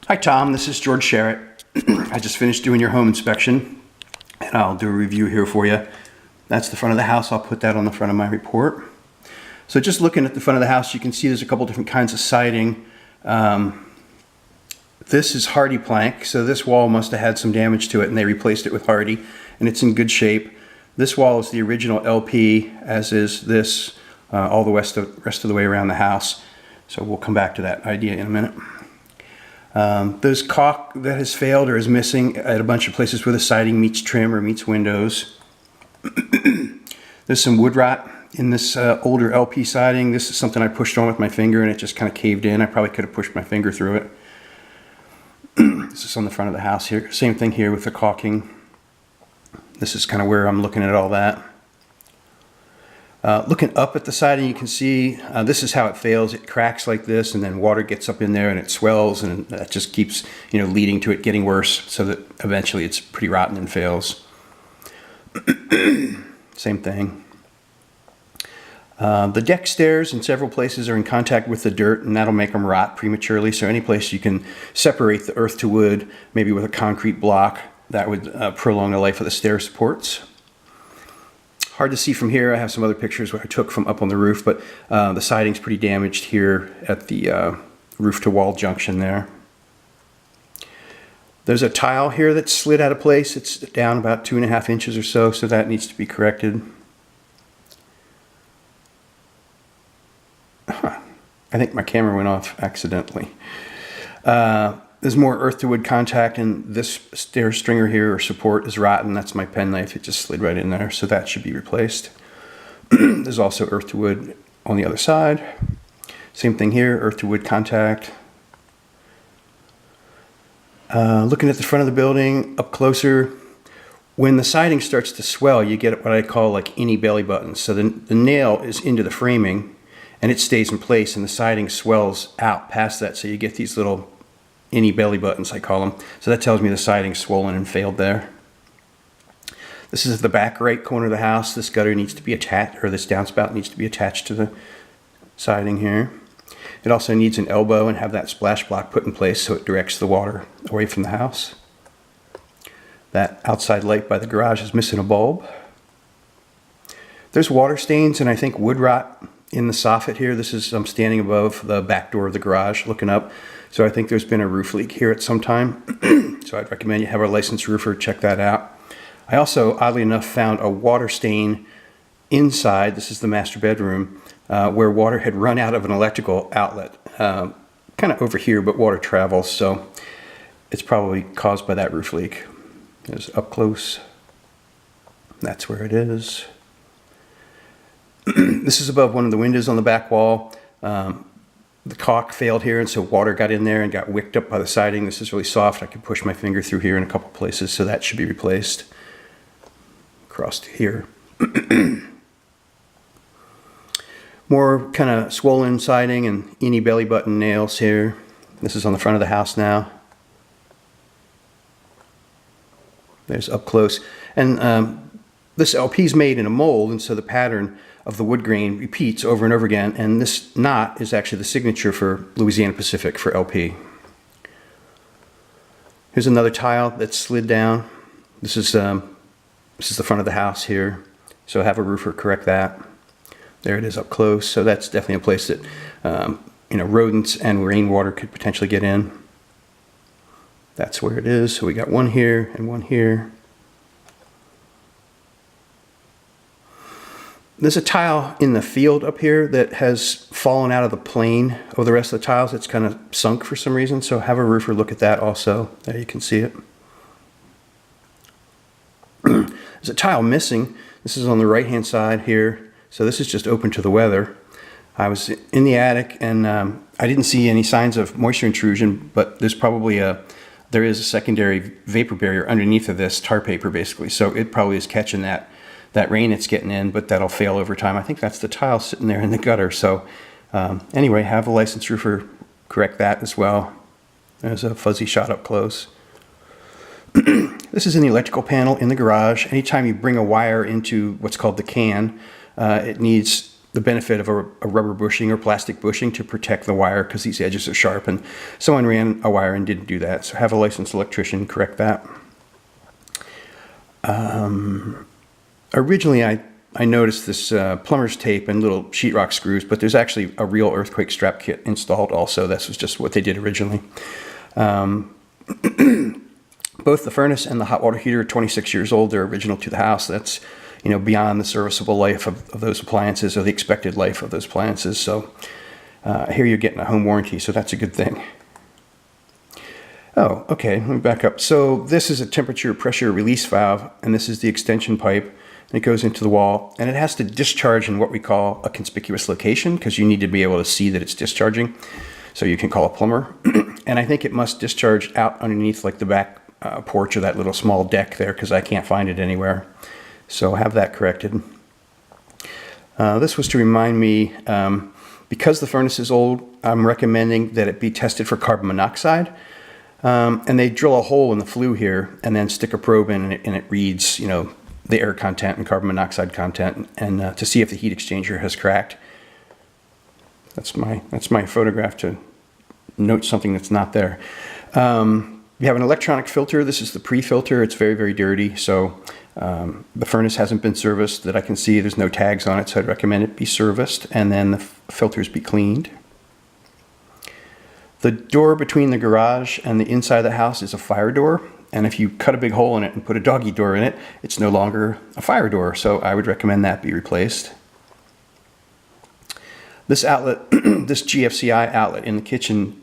Hi Tom, this is George Sherritt. I just finished doing your home inspection and I'll do a review here for you. That's the front of the house. I'll put that on the front of my report. So just looking at the front of the house, you can see there's a couple different kinds of siding. This is Hardie plank, so this wall must have had some damage to it and they replaced it with Hardie and it's in good shape. This wall is the original LP, as is this all the rest of the way around the house. So we'll come back to that idea in a minute. There's caulk that has failed or is missing at a bunch of places where the siding meets trim or meets windows. There's some wood rot in this older LP siding. This is something I pushed on with my finger and it just kind of caved in. I probably could have pushed my finger through it. This is on the front of the house here. Same thing here with the caulking. This is kind of where I'm looking at all that. Looking up at the siding, you can see this is how it fails. It cracks like this, and then water gets up in there and it swells, and that just keeps, leading to it getting worse, so that eventually it's pretty rotten and fails. Same thing. The deck stairs in several places are in contact with the dirt, and that'll make them rot prematurely. So any place you can separate the earth to wood, maybe with a concrete block, that would prolong the life of the stair supports. Hard to see from here. I have some other pictures where I took from up on the roof, but the siding's pretty damaged here at the roof to wall junction there. There's a tile here that's slid out of place. It's down about 2.5 inches or so, so that needs to be corrected. I think my camera went off accidentally. There's more earth to wood contact, and this stair stringer here or support is rotten. That's my penknife. It just slid right in there, so that should be replaced. There's also earth to wood on the other side. Same thing here, earth to wood contact. Looking at the front of the building up closer, when the siding starts to swell, you get what I call like any belly buttons. So the nail is into the framing and it stays in place, and the siding swells out past that, so you get these little any belly buttons, I call them. So that tells me the siding's swollen and failed there. This is the back right corner of the house. This gutter needs to be attached, or this downspout needs to be attached to the siding here. It also needs an elbow and have that splash block put in place so it directs the water away from the house. That outside light by the garage is missing a bulb. There's water stains and I think wood rot in the soffit here. I'm standing above the back door of the garage looking up. So I think there's been a roof leak here at some time. So I'd recommend you have a licensed roofer check that out. I also, oddly enough, found a water stain inside, this is the master bedroom, where water had run out of an electrical outlet. Kind of over here, but water travels, so it's probably caused by that roof leak. It's up close. That's where it is. This is above one of the windows on the back wall. The caulk failed here, and so water got in there and got wicked up by the siding. This is really soft. I can push my finger through here in a couple places, so that should be replaced. Across to here. More kind of swollen siding and any belly button nails here. This is on the front of the house now. There's up close. And this LP is made in a mold, and so the pattern of the wood grain repeats over and over again, and this knot is actually the signature for Louisiana Pacific for LP. Here's another tile that's slid down. This is the front of the house here, so have a roofer correct that. There it is up close. So that's definitely a place that rodents and rainwater could potentially get in. That's where it is. So we got one here and one here. There's a tile in the field up here that has fallen out of the plane of the rest of the tiles. It's kind of sunk for some reason, so have a roofer look at that also. There you can see it. There's a tile missing. This is on the right hand side here, so this is just open to the weather. I was in the attic and I didn't see any signs of moisture intrusion, but there's probably there is a secondary vapor barrier underneath of this tar paper basically, so it probably is catching that rain it's getting in, but that'll fail over time. I think that's the tile sitting there in the gutter. So anyway, have a licensed roofer correct that as well. There's a fuzzy shot up close. This is in the electrical panel in the garage. Anytime you bring a wire into what's called the can, it needs the benefit of a rubber bushing or plastic bushing to protect the wire because these edges are sharp, and someone ran a wire and didn't do that. So have a licensed electrician correct that. Originally, I noticed this plumber's tape and little sheetrock screws, but there's actually a real earthquake strap kit installed also. This was just what they did originally. Both the furnace and the hot water heater are 26 years old. They're original to the house. That's, beyond the serviceable life of those appliances, or the expected life of those appliances. So here you're getting a home warranty, so that's a good thing. Oh, okay, let me back up. So this is a temperature pressure release valve, and this is the extension pipe, and it goes into the wall, and it has to discharge in what we call a conspicuous location, because you need to be able to see that it's discharging. So you can call a plumber. And I think it must discharge out underneath like the back porch or that little small deck there, because I can't find it anywhere. So have that corrected. This was to remind me, because the furnace is old, I'm recommending that it be tested for carbon monoxide. And they drill a hole in the flue here and then stick a probe in, and it reads, the air content and carbon monoxide content, and to see if the heat exchanger has cracked. That's my photograph to note something that's not there. You have an electronic filter. This is the pre-filter. It's very, very dirty. So the furnace hasn't been serviced that I can see. There's no tags on it, so I'd recommend it be serviced, and then the filters be cleaned. The door between the garage and the inside of the house is a fire door. And if you cut a big hole in it and put a doggy door in it, it's no longer a fire door. So I would recommend that be replaced. This outlet, this GFCI outlet in the kitchen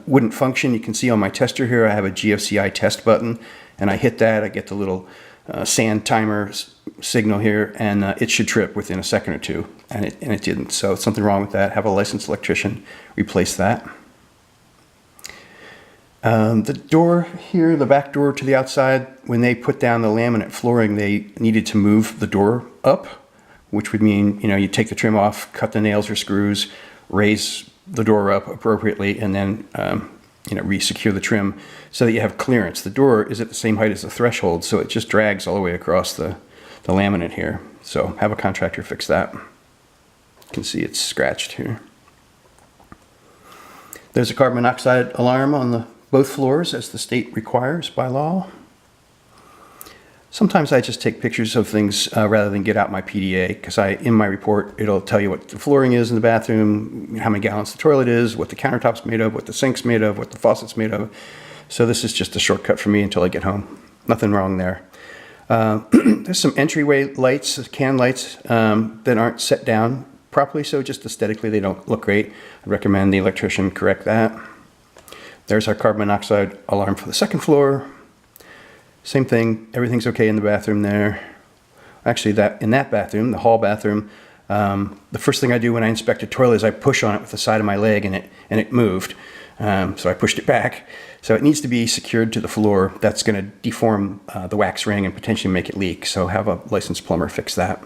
wouldn't function. You can see on my tester here, I have a GFCI test button, and I hit that, I get the little sand timer signal here, and it should trip within a second or two, and it didn't. So something wrong with that. Have a licensed electrician replace that. The door here, the back door to the outside, when they put down the laminate flooring, they needed to move the door up, which would mean, you take the trim off, cut the nails or screws, raise the door up appropriately, and then, re-secure the trim so that you have clearance. The door is at the same height as the threshold, so it just drags all the way across the laminate here. So have a contractor fix that. You can see it's scratched here. There's a carbon monoxide alarm on both floors, as the state requires by law. Sometimes I just take pictures of things rather than get out my PDA, because in my report, it'll tell you what the flooring is in the bathroom, how many gallons the toilet is, what the countertop's made of, what the sink's made of, what the faucet's made of. So this is just a shortcut for me until I get home. Nothing wrong there. There's some entryway lights, can lights, that aren't set down properly, so just aesthetically they don't look great. I recommend the electrician correct that. There's our carbon monoxide alarm for the second floor. Same thing, everything's okay in the bathroom there. Actually, in that bathroom, the hall bathroom, the first thing I do when I inspect a toilet is I push on it with the side of my leg, and it moved. So I pushed it back. So it needs to be secured to the floor. That's going to deform the wax ring and potentially make it leak. So have a licensed plumber fix that.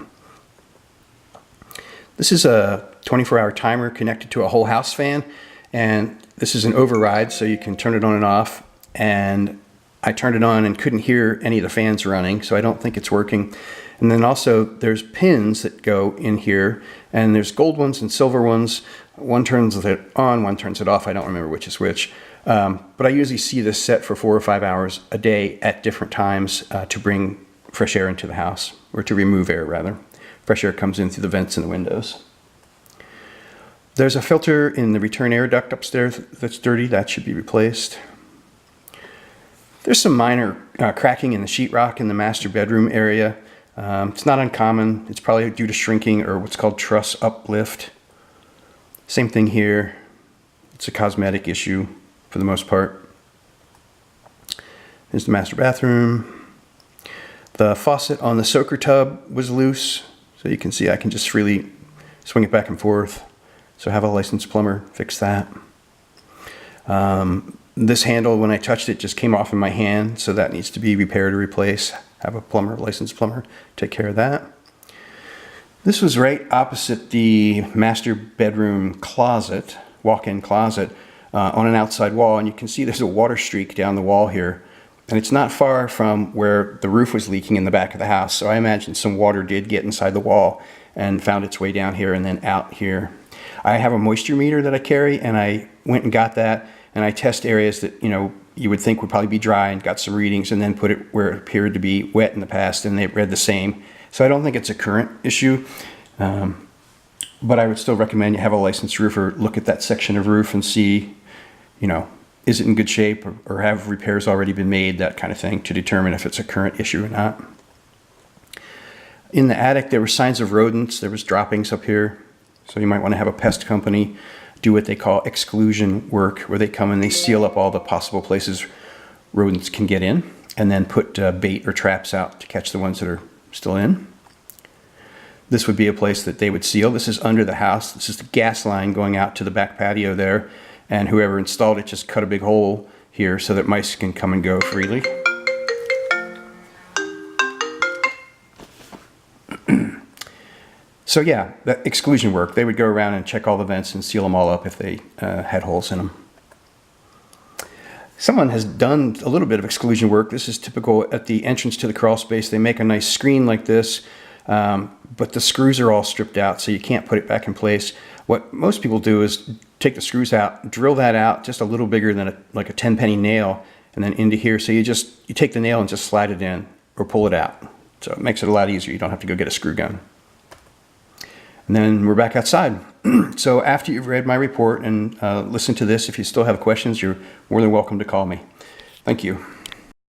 This is a 24-hour timer connected to a whole house fan, and this is an override, so you can turn it on and off. And I turned it on and couldn't hear any of the fans running, so I don't think it's working. And then also there's pins that go in here, and there's gold ones and silver ones. One turns it on, one turns it off. I don't remember which is which. But I usually see this set for 4 or 5 hours a day at different times to bring fresh air into the house, or to remove air rather. Fresh air comes in through the vents in the windows. There's a filter in the return air duct upstairs that's dirty. That should be replaced. There's some minor cracking in the sheetrock in the master bedroom area. It's not uncommon. It's probably due to shrinking or what's called truss uplift. Same thing here. It's a cosmetic issue for the most part. There's the master bathroom. The faucet on the soaker tub was loose, so you can see I can just freely swing it back and forth. So have a licensed plumber fix that. This handle, when I touched it, just came off in my hand, so that needs to be repaired or replaced. Have a plumber, licensed plumber, take care of that. This was right opposite the master bedroom closet, walk-in closet, on an outside wall, and you can see there's a water streak down the wall here. And it's not far from where the roof was leaking in the back of the house, so I imagine some water did get inside the wall and found its way down here and then out here. I have a moisture meter that I carry, and I went and got that, and I test areas that, you know, you would think would probably be dry, and got some readings, and then put it where it appeared to be wet in the past, and they read the same. So I don't think it's a current issue, but I would still recommend you have a licensed roofer look at that section of roof and see, you know, is it in good shape, or have repairs already been made, that kind of thing, to determine if it's a current issue or not. In the attic, there were signs of rodents. There was droppings up here. So you might want to have a pest company do what they call exclusion work, where they come and they seal up all the possible places rodents can get in, and then put bait or traps out to catch the ones that are still in. This would be a place that they would seal. This is under the house. This is the gas line going out to the back patio there, and whoever installed it just cut a big hole here so that mice can come and go freely. So yeah, that exclusion work, they would go around and check all the vents and seal them all up if they had holes in them. Someone has done a little bit of exclusion work. This is typical at the entrance to the crawl space. They make a nice screen like this, but the screws are all stripped out, so you can't put it back in place. What most people do is take the screws out, drill that out just a little bigger than like a 10-penny nail, and then into here. So you take the nail and just slide it in or pull it out. So it makes it a lot easier. You don't have to go get a screw gun. And then we're back outside. So after you've read my report and listened to this, if you still have questions, you're more than welcome to call me. Thank you.